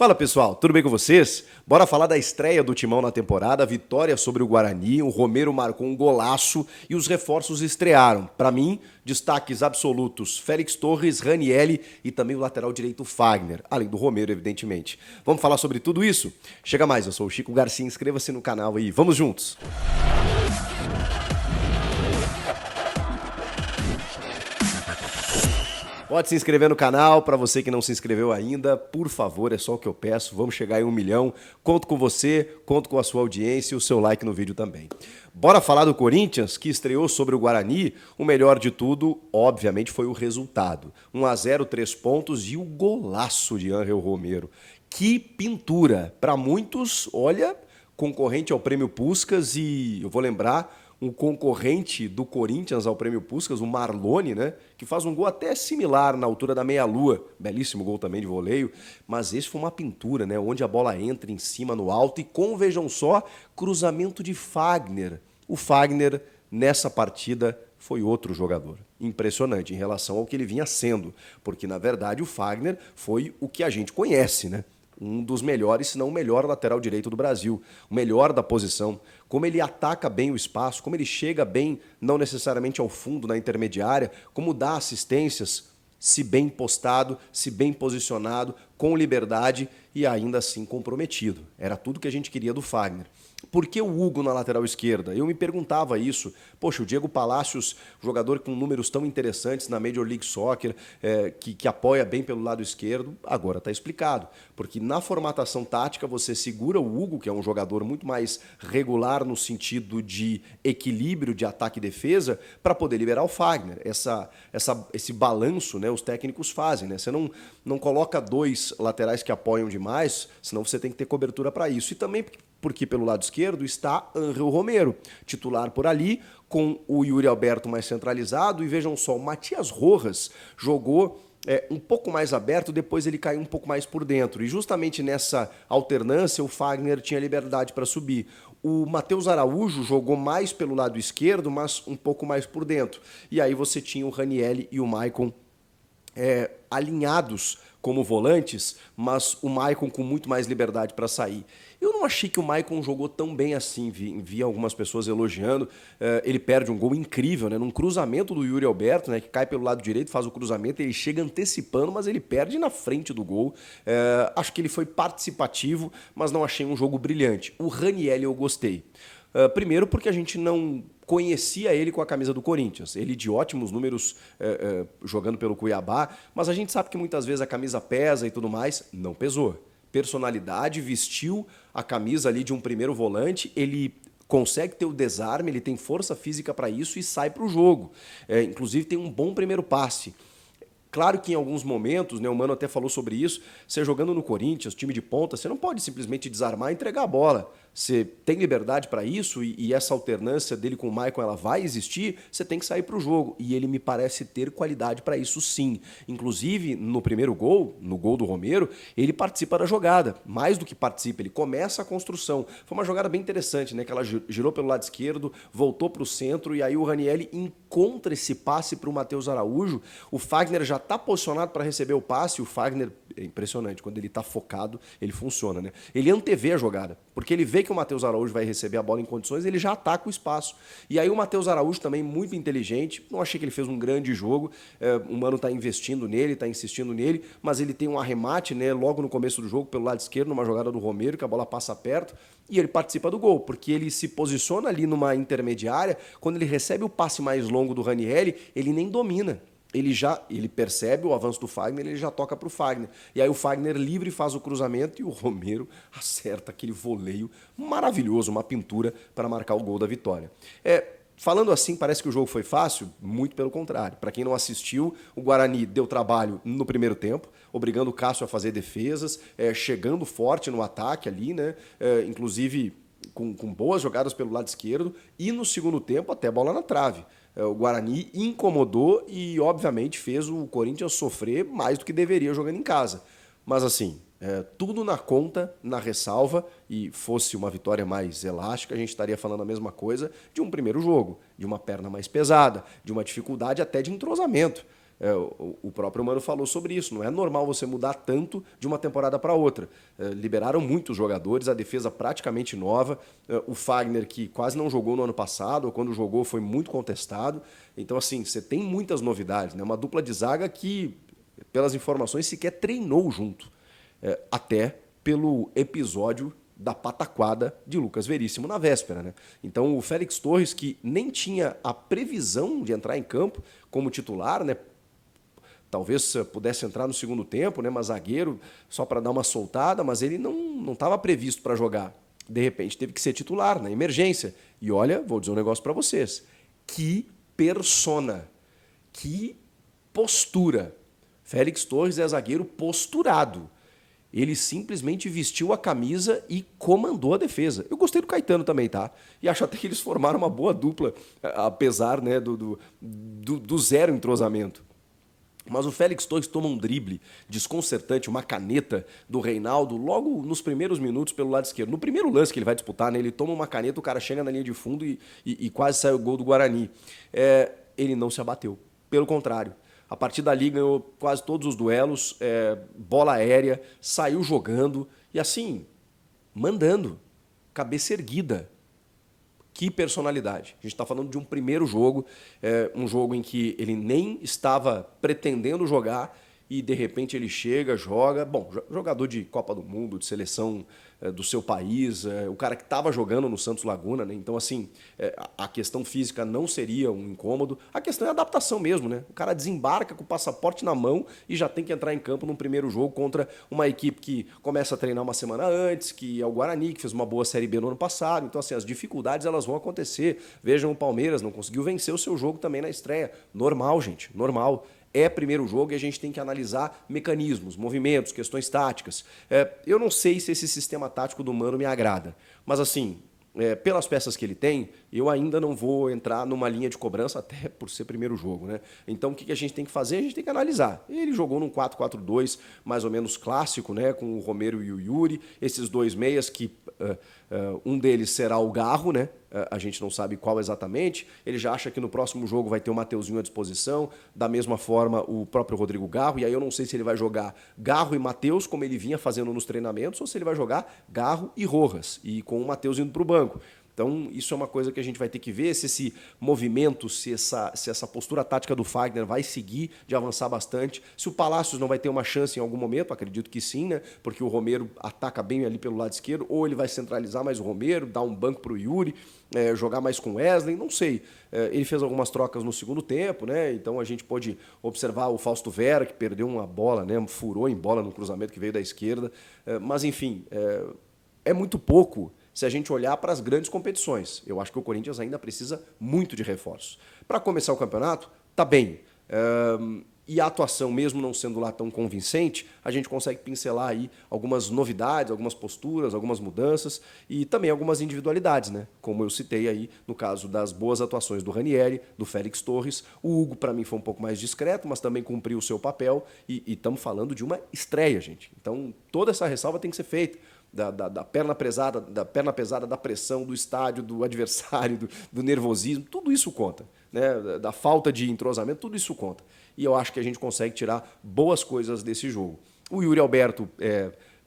Fala pessoal, tudo bem com vocês? Bora falar da estreia do Timão na temporada, a vitória sobre o Guarani, o Romero marcou um golaço e os reforços estrearam. Para mim, destaques absolutos, Félix Torres, Ranielli e também o lateral direito Fagner, além do Romero, evidentemente. Vamos falar sobre tudo isso? Chega mais, eu sou o Chico Garcia, inscreva-se no canal aí, vamos juntos! Pode se inscrever no canal, para você que não se inscreveu ainda, por favor, é só o que eu peço, vamos chegar em 1 milhão, conto com você, conto com a sua audiência e o seu like no vídeo também. Bora falar do Corinthians, que estreou sobre o Guarani, o melhor de tudo, obviamente, foi o resultado. 1-0, 3 pontos e o golaço de Ángel Romero. Que pintura! Para muitos, olha, concorrente ao Prêmio Puskás e, eu vou lembrar, um concorrente do Corinthians ao Prêmio Puskás, o Marlone, né, que faz um gol até similar na altura da meia-lua, belíssimo gol também de voleio, mas esse foi uma pintura, né, onde a bola entra em cima no alto e com, vejam só, cruzamento de Fagner. O Fagner, nessa partida, foi outro jogador. Impressionante em relação ao que ele vinha sendo, porque, na verdade, o Fagner foi o que a gente conhece, né? Um dos melhores, se não o melhor lateral direito do Brasil, o melhor da posição, como ele ataca bem o espaço, como ele chega bem, não necessariamente ao fundo, na intermediária, como dá assistências, se bem postado, se bem posicionado, com liberdade e ainda assim comprometido. Era tudo que a gente queria do Fagner. Por que o Hugo na lateral esquerda? Eu me perguntava isso. Poxa, o Diego Palacios, jogador com números tão interessantes na Major League Soccer, que apoia bem pelo lado esquerdo, agora está explicado. Porque na formatação tática você segura o Hugo, que é um jogador muito mais regular no sentido de equilíbrio de ataque e defesa, para poder liberar o Fagner. Esse balanço, né, os técnicos fazem. Né? Você não coloca dois laterais que apoiam demais, senão você tem que ter cobertura para isso. E também porque pelo lado esquerdo está Ángel Romero, titular por ali, com o Yuri Alberto mais centralizado. E vejam só, o Matias Rojas jogou um pouco mais aberto, depois ele caiu um pouco mais por dentro. E justamente nessa alternância, o Fagner tinha liberdade para subir. O Matheus Araújo jogou mais pelo lado esquerdo, mas um pouco mais por dentro. E aí você tinha o Ranielli e o Maicon alinhados como volantes, mas o Maicon com muito mais liberdade para sair. Eu não achei que o Maicon jogou tão bem assim, vi algumas pessoas elogiando, ele perde um gol incrível, né, num cruzamento do Yuri Alberto, né, que cai pelo lado direito, faz o cruzamento, ele chega antecipando, mas ele perde na frente do gol. Acho que ele foi participativo, mas não achei um jogo brilhante. O Ranielli eu gostei. Primeiro porque a gente não conhecia ele com a camisa do Corinthians. Ele de ótimos números jogando pelo Cuiabá, mas a gente sabe que muitas vezes a camisa pesa e tudo mais. Não pesou. Personalidade, vestiu a camisa ali de um primeiro volante, ele consegue ter o desarme, ele tem força física para isso e sai para o jogo. Inclusive tem um bom primeiro passe. Claro que em alguns momentos, né, o Mano até falou sobre isso, você jogando no Corinthians, time de ponta, você não pode simplesmente desarmar e entregar a bola. Você tem liberdade para isso e essa alternância dele com o Maicon ela vai existir, você tem que sair para o jogo. E ele me parece ter qualidade para isso sim. Inclusive, no primeiro gol, no gol do Romero, ele participa da jogada. Mais do que participa, ele começa a construção. Foi uma jogada bem interessante, né? Que ela girou pelo lado esquerdo, voltou para o centro e aí o Ranielli encontra esse passe para o Matheus Araújo. O Fagner já está posicionado para receber o passe, o Fagner, é impressionante, quando ele está focado, ele funciona, né? Ele antevê a jogada, porque ele vê que o Matheus Araújo vai receber a bola em condições, ele já ataca o espaço. E aí o Matheus Araújo também muito inteligente, não achei que ele fez um grande jogo, o Mano está investindo nele, está insistindo nele, mas ele tem um arremate, né, logo no começo do jogo, pelo lado esquerdo, numa jogada do Romero, que a bola passa perto, e ele participa do gol, porque ele se posiciona ali numa intermediária, quando ele recebe o passe mais longo do Ranielli, ele nem domina. Ele percebe o avanço do Fagner, ele já toca para o Fagner. E aí o Fagner livre faz o cruzamento e o Romero acerta aquele voleio maravilhoso, uma pintura para marcar o gol da vitória. Falando assim, parece que o jogo foi fácil? Muito pelo contrário. Para quem não assistiu, o Guarani deu trabalho no primeiro tempo, obrigando o Cássio a fazer defesas, chegando forte no ataque ali, né? Inclusive com boas jogadas pelo lado esquerdo, e no segundo tempo até bola na trave. O Guarani incomodou e, obviamente, fez o Corinthians sofrer mais do que deveria jogando em casa. Mas, assim, tudo na conta, na ressalva, e fosse uma vitória mais elástica, a gente estaria falando a mesma coisa de um primeiro jogo, de uma perna mais pesada, de uma dificuldade até de entrosamento. O próprio Mano falou sobre isso. Não é normal você mudar tanto de uma temporada para outra. Liberaram muitos jogadores, a defesa praticamente nova. O Fagner, que quase não jogou no ano passado, ou quando jogou foi muito contestado. Então, assim, você tem muitas novidades, né? Uma dupla de zaga que, pelas informações, sequer treinou junto. Até pelo episódio da pataquada de Lucas Veríssimo na véspera, né? Então o Félix Torres, que nem tinha a previsão de entrar em campo como titular, né? Talvez pudesse entrar no segundo tempo, né? Mas zagueiro só para dar uma soltada, mas ele não estava previsto para jogar. De repente teve que ser titular na emergência. E olha, vou dizer um negócio para vocês. Que persona, que postura. Félix Torres é zagueiro posturado. Ele simplesmente vestiu a camisa e comandou a defesa. Eu gostei do Caetano também, tá? E acho até que eles formaram uma boa dupla, apesar, né, do zero entrosamento. Mas o Félix Torres toma um drible desconcertante, uma caneta do Reinaldo, logo nos primeiros minutos pelo lado esquerdo. No primeiro lance que ele vai disputar, né, ele toma uma caneta, o cara chega na linha de fundo e quase sai o gol do Guarani. Ele não se abateu. Pelo contrário. A partir dali ganhou quase todos os duelos, bola aérea, saiu jogando e assim, mandando, cabeça erguida. Que personalidade. A gente está falando de um primeiro jogo, um jogo em que ele nem estava pretendendo jogar e de repente ele chega, joga. Bom, jogador de Copa do Mundo, de seleção do seu país, o cara que estava jogando no Santos Laguna, né? Então, assim, a questão física não seria um incômodo, a questão é a adaptação mesmo, né? O cara desembarca com o passaporte na mão e já tem que entrar em campo num primeiro jogo contra uma equipe que começa a treinar uma semana antes, que é o Guarani, que fez uma boa Série B no ano passado. Então, assim, as dificuldades elas vão acontecer. Vejam o Palmeiras, não conseguiu vencer o seu jogo também na estreia. Normal, gente, normal. É primeiro jogo e a gente tem que analisar mecanismos, movimentos, questões táticas. Eu não sei se esse sistema tático do Mano me agrada, mas assim, pelas peças que ele tem, eu ainda não vou entrar numa linha de cobrança, até por ser primeiro jogo, né? Então o que a gente tem que fazer? A gente tem que analisar. Ele jogou num 4-4-2 mais ou menos clássico, né? Com o Romero e o Yuri, esses dois meias que um deles será o Garro, né? A gente não sabe qual exatamente. Ele já acha que no próximo jogo vai ter o Mateuzinho à disposição, da mesma forma o próprio Rodrigo Garro, e aí eu não sei se ele vai jogar Garro e Mateus, como ele vinha fazendo nos treinamentos, ou se ele vai jogar Garro e Rojas, e com o Mateus indo para o banco. Então, isso é uma coisa que a gente vai ter que ver, se esse movimento, se essa postura tática do Fagner vai seguir de avançar bastante, se o Palácios não vai ter uma chance em algum momento, acredito que sim, né? Porque o Romero ataca bem ali pelo lado esquerdo, ou ele vai centralizar mais o Romero, dar um banco para o Yuri, jogar mais com o Wesley, não sei. Ele fez algumas trocas no segundo tempo, né? Então a gente pode observar o Fausto Vera, que perdeu uma bola, né? Furou em bola no cruzamento que veio da esquerda. Mas, enfim, é muito pouco se a gente olhar para as grandes competições. Eu acho que o Corinthians ainda precisa muito de reforços. Para começar o campeonato, tá bem. E a atuação, mesmo não sendo lá tão convincente, a gente consegue pincelar aí algumas novidades, algumas posturas, algumas mudanças e também algumas individualidades, né? Como eu citei aí no caso das boas atuações do Ranieri, do Félix Torres. O Hugo, para mim, foi um pouco mais discreto, mas também cumpriu o seu papel e estamos falando de uma estreia, gente. Então, toda essa ressalva tem que ser feita. Da perna pesada, da pressão, do estádio, do adversário, do nervosismo, tudo isso conta, né? Da falta de entrosamento, tudo isso conta. E eu acho que a gente consegue tirar boas coisas desse jogo. O Yuri Alberto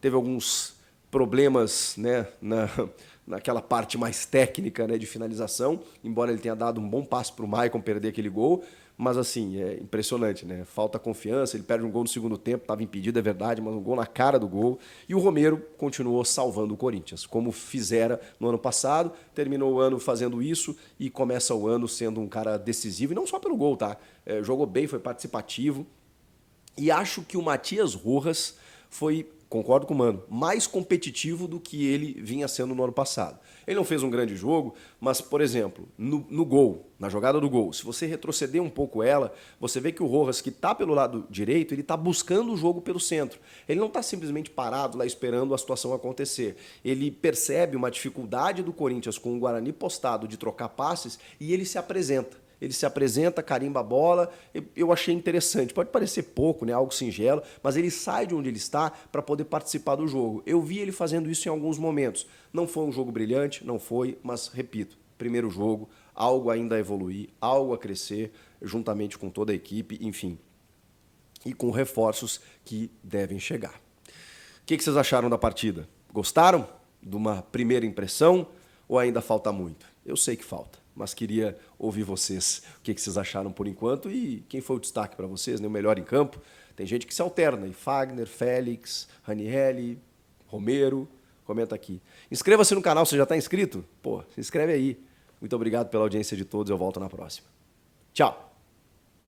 teve alguns problemas, né, naquela parte mais técnica, né, de finalização, embora ele tenha dado um bom passe para o Maicon perder aquele gol. Mas assim, é impressionante, né? Falta confiança, ele perde um gol no segundo tempo, estava impedido, é verdade, mas um gol na cara do gol. E o Romero continuou salvando o Corinthians, como fizera no ano passado, terminou o ano fazendo isso e começa o ano sendo um cara decisivo, e não só pelo gol, tá? Jogou bem, foi participativo. E acho que o Matias Rojas foi, concordo com o Mano, mais competitivo do que ele vinha sendo no ano passado. Ele não fez um grande jogo, mas, por exemplo, no gol, na jogada do gol, se você retroceder um pouco ela, você vê que o Rojas, que está pelo lado direito, ele está buscando o jogo pelo centro. Ele não está simplesmente parado lá esperando a situação acontecer. Ele percebe uma dificuldade do Corinthians com o Guarani postado de trocar passes e ele se apresenta. Ele se apresenta, carimba a bola, eu achei interessante. Pode parecer pouco, né, algo singelo, mas ele sai de onde ele está para poder participar do jogo. Eu vi ele fazendo isso em alguns momentos. Não foi um jogo brilhante, não foi, mas, repito, primeiro jogo, algo ainda a evoluir, algo a crescer, juntamente com toda a equipe, enfim. e com reforços que devem chegar. O que vocês acharam da partida? Gostaram de uma primeira impressão ou ainda falta muito? Eu sei que falta, mas queria ouvir vocês. O que vocês acharam por enquanto e quem foi o destaque para vocês, né? O melhor em campo? Tem gente que se alterna, e Fagner, Félix, Ranieri, Romero. Comenta aqui. Inscreva-se no canal, você já está inscrito? Pô, se inscreve aí. Muito obrigado pela audiência de todos, eu volto na próxima. Tchau!